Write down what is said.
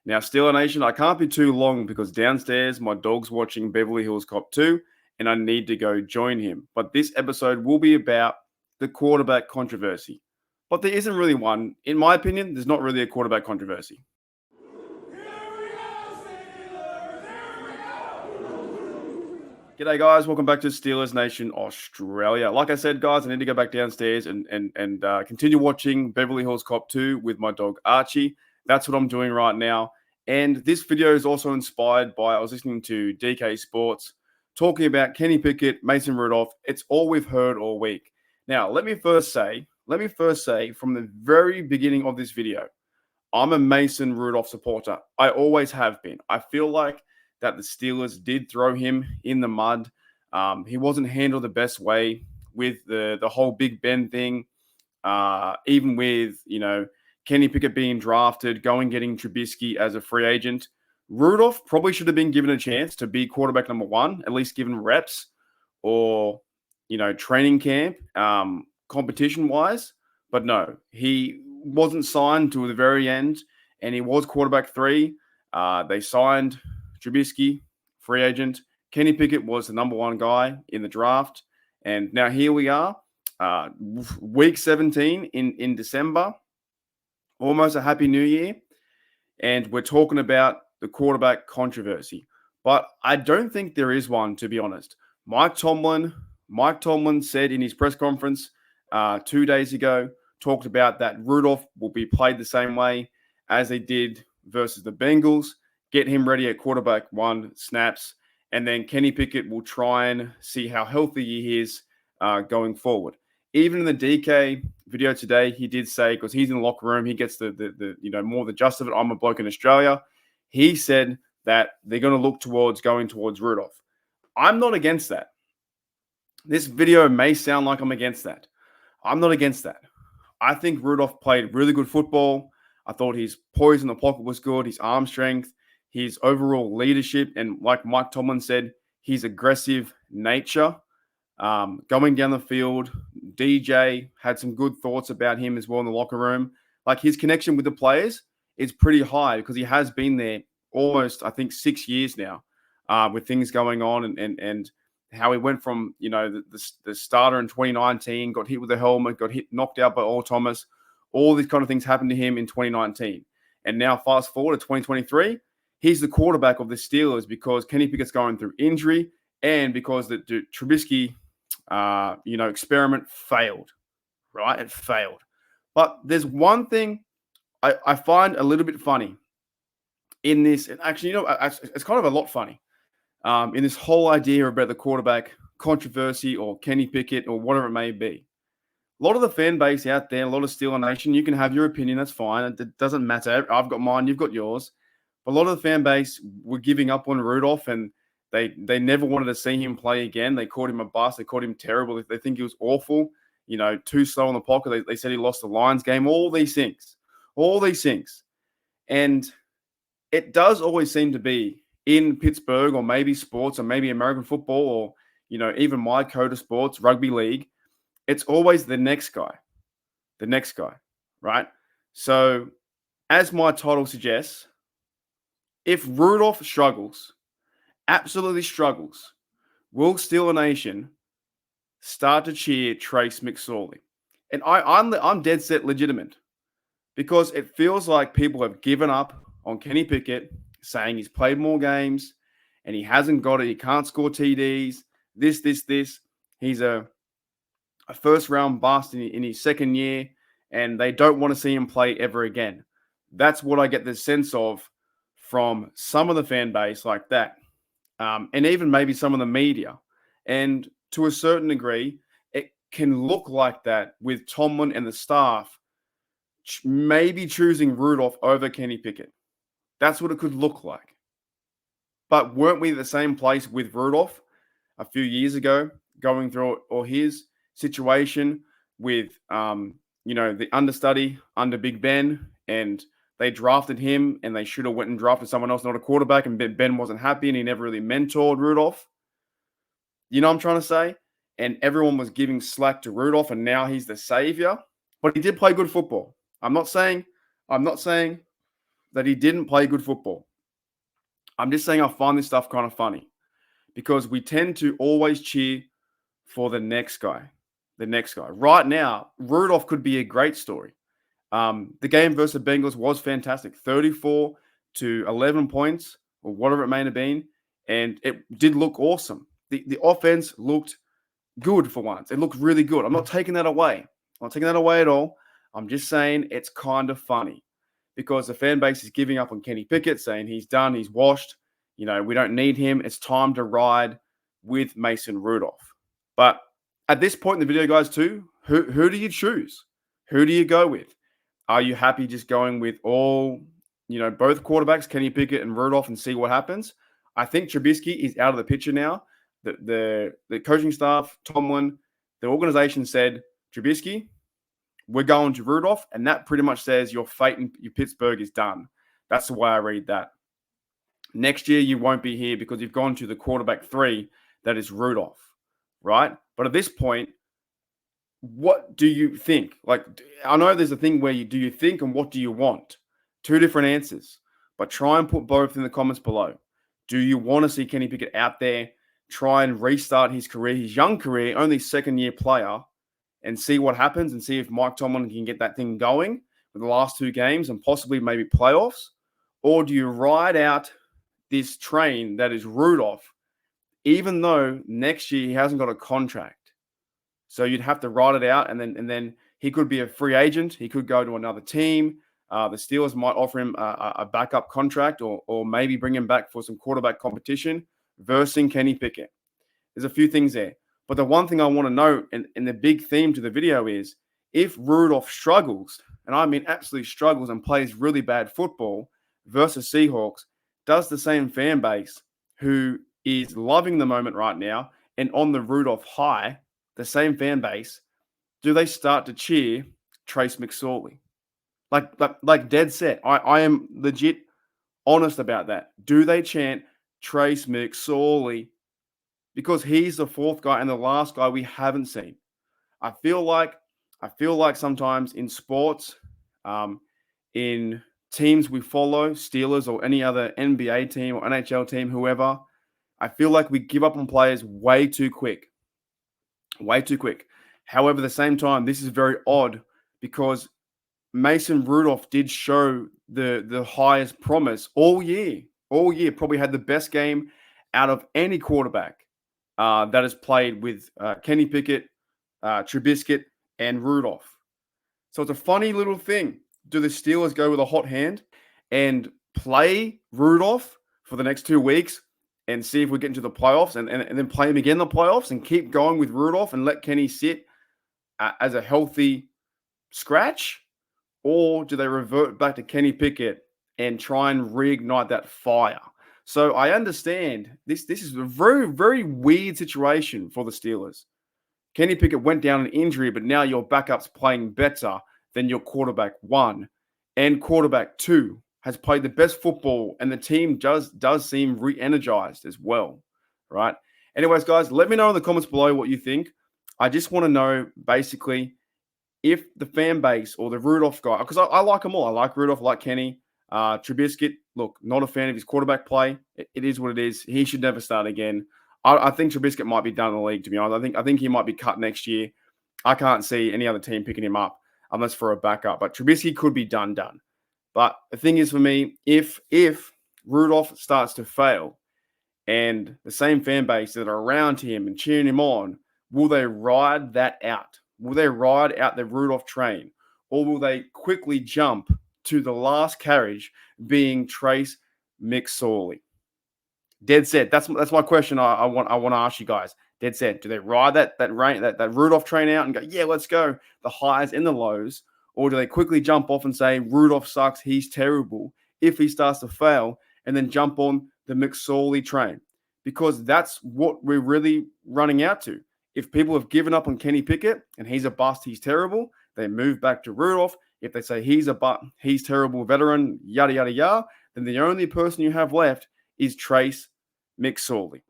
Now, Steeler Nation, I can't be too long because downstairs my dog's watching Beverly Hills Cop 2 and I need to go join him. But this episode will be about the quarterback controversy. But there isn't really one. In my opinion, there's not really a quarterback controversy. G'day, guys. Welcome back to Steelers Nation Australia. Like I said, guys, I need to go back downstairs and continue watching Beverly Hills Cop 2 with my dog Archie. That's what I'm doing right now. And this video is also inspired by, I was listening to DK Sports talking about Kenny Pickett, Mason Rudolph. It's all we've heard all week. Now, let me first say from the very beginning of this video, I'm a Mason Rudolph supporter. I always have been. I feel like that the Steelers did throw him in the mud. He wasn't handled the best way with the whole Big Ben thing. Even with, Kenny Pickett being drafted, getting Trubisky as a free agent. Rudolph probably should have been given a chance to be quarterback number one, at least given reps or, training camp, competition-wise. But no, he wasn't signed to the very end, and he was quarterback 3. They signed Trubisky, free agent. Kenny Pickett was the number 1 guy in the draft. And now here we are, week 17 in December. Almost a happy new year. And we're talking about the quarterback controversy. But I don't think there is one, to be honest. Mike Tomlin said in his press conference 2 days ago, talked about that Rudolph will be played the same way as they did versus the Bengals. Get him ready at quarterback 1 snaps. And then Kenny Pickett will try and see how healthy he is going forward. Even in the DK video today, he did say, because he's in the locker room, he gets the more the gist of it. I'm a bloke in Australia. He said that they're going to look going towards Rudolph. I'm not against that. This video may sound like I'm against that. I'm not against that. I think Rudolph played really good football. I thought his poise in the pocket was good, his arm strength, his overall leadership, and like Mike Tomlin said, his aggressive nature. Going down the field, DJ had some good thoughts about him as well in the locker room. Like his connection with the players is pretty high because he has been there almost, I think, 6 years now with things going on and how he went from, the starter in 2019, got hit with a helmet, knocked out by Earl Thomas. All these kind of things happened to him in 2019. And now fast forward to 2023, he's the quarterback of the Steelers because Kenny Pickett's going through injury and because the Trubisky experiment failed, right? It failed. But there's one thing I find a little bit funny in this, and actually, it's kind of a lot funny in this whole idea about the quarterback controversy or Kenny Pickett or whatever it may be. A lot of the fan base out there, a lot of Steeler Nation, you can have your opinion, that's fine. It doesn't matter. I've got mine, you've got yours. But a lot of the fan base were giving up on Rudolph and they never wanted to see him play again. They called him a bust. They called him terrible. They think he was awful, too slow in the pocket. They said he lost the Lions game, all these things. And it does always seem to be in Pittsburgh or maybe sports or maybe American football or, even my code of sports, rugby league. It's always the next guy, right? So as my title suggests, if Rudolph absolutely struggles, will Steeler Nation start to cheer Trace McSorley? And I'm dead set legitimate because it feels like people have given up on Kenny Pickett, saying he's played more games and he hasn't got it. He can't score TDs, this. He's a first-round bust in his second year, and they don't want to see him play ever again. That's what I get the sense of from some of the fan base like that. And even maybe some of the media. And to a certain degree, it can look like that with Tomlin and the staff maybe choosing Rudolph over Kenny Pickett. That's what it could look like. But weren't we at the same place with Rudolph a few years ago, going through all his situation with, the understudy under Big Ben, and they drafted him and they should have went and drafted someone else, not a quarterback, and Ben wasn't happy and he never really mentored Rudolph. You know what I'm trying to say? And everyone was giving slack to Rudolph and now he's the savior. But he did play good football. I'm not saying that he didn't play good football. I'm just saying I find this stuff kind of funny because we tend to always cheer for the next guy. The next guy. Right now, Rudolph could be a great story. The game versus the Bengals was fantastic. 34 to 11 points or whatever it may have been. And it did look awesome. The offense looked good for once. It looked really good. I'm not taking that away. I'm not taking that away at all. I'm just saying it's kind of funny because the fan base is giving up on Kenny Pickett, saying he's done, he's washed. You know, we don't need him. It's time to ride with Mason Rudolph. But at this point in the video, guys, too, who do you choose? Who do you go with? Are you happy just going with all, both quarterbacks, Kenny Pickett and Rudolph, and see what happens? I think Trubisky is out of the picture now. The coaching staff, Tomlin, the organization said, Trubisky, we're going to Rudolph, and that pretty much says your fate in your Pittsburgh is done. That's the way I read that. Next year, you won't be here because you've gone to the quarterback 3, that is Rudolph, right? But at this point, what do you think? Like, I know there's a thing where do you think and what do you want? 2 different answers, but try and put both in the comments below. Do you want to see Kenny Pickett out there, try and restart his career, his young career, only second-year player, and see what happens and see if Mike Tomlin can get that thing going with the last 2 games and possibly maybe playoffs? Or do you ride out this train that is Rudolph, even though next year he hasn't got a contract? So you'd have to ride it out, and then he could be a free agent. He could go to another team. The Steelers might offer him a backup contract or maybe bring him back for some quarterback competition versus Kenny Pickett. There's a few things there. But the one thing I want to note, and the big theme to the video is, if Rudolph struggles, and I mean absolutely struggles and plays really bad football versus Seahawks, does the same fan base who is loving the moment right now and on the Rudolph high, the same fan base, do they start to cheer Trace McSorley? Like dead set. I am legit honest about that. Do they chant Trace McSorley? Because he's the 4th guy and the last guy we haven't seen. I feel like sometimes in sports, in teams we follow, Steelers or any other NBA team or NHL team, whoever, I feel like we give up on players way too quick. Way too quick. However, at the same time, this is very odd because Mason Rudolph did show the highest promise all year. All year, probably had the best game out of any quarterback that has played with Kenny Pickett, Trubisky, and Rudolph. So it's a funny little thing. Do the Steelers go with a hot hand and play Rudolph for the next 2 weeks and see if we get into the playoffs and then play him again in the playoffs and keep going with Rudolph and let Kenny sit as a healthy scratch? Or do they revert back to Kenny Pickett and try and reignite that fire? So I understand this is a very, very weird situation for the Steelers. Kenny Pickett went down an injury, but now your backup's playing better than your quarterback 1. And quarterback 2 has played the best football, and the team does seem re-energized as well, right? Anyways, guys, let me know in the comments below what you think. I just want to know, basically, if the fan base or the Rudolph guy, because I like them all. I like Rudolph, I like Kenny. Trubisky, look, not a fan of his quarterback play. It is what it is. He should never start again. I think Trubisky might be done in the league, to be honest. I think he might be cut next year. I can't see any other team picking him up unless for a backup. But Trubisky could be done. But the thing is for me, if Rudolph starts to fail and the same fan base that are around him and cheering him on, will they ride that out? Will they ride out the Rudolph train? Or will they quickly jump to the last carriage being Trace McSorley? Dead set. That's my question I want to ask you guys. Dead set. Do they ride that Rudolph train out and go, yeah, let's go, the highs and the lows? Or do they quickly jump off and say, Rudolph sucks, he's terrible, if he starts to fail, and then jump on the McSorley train? Because that's what we're really running out to. If people have given up on Kenny Pickett and he's a bust, he's terrible, they move back to Rudolph. If they say he's terrible veteran, yada, yada, yada, then the only person you have left is Trace McSorley.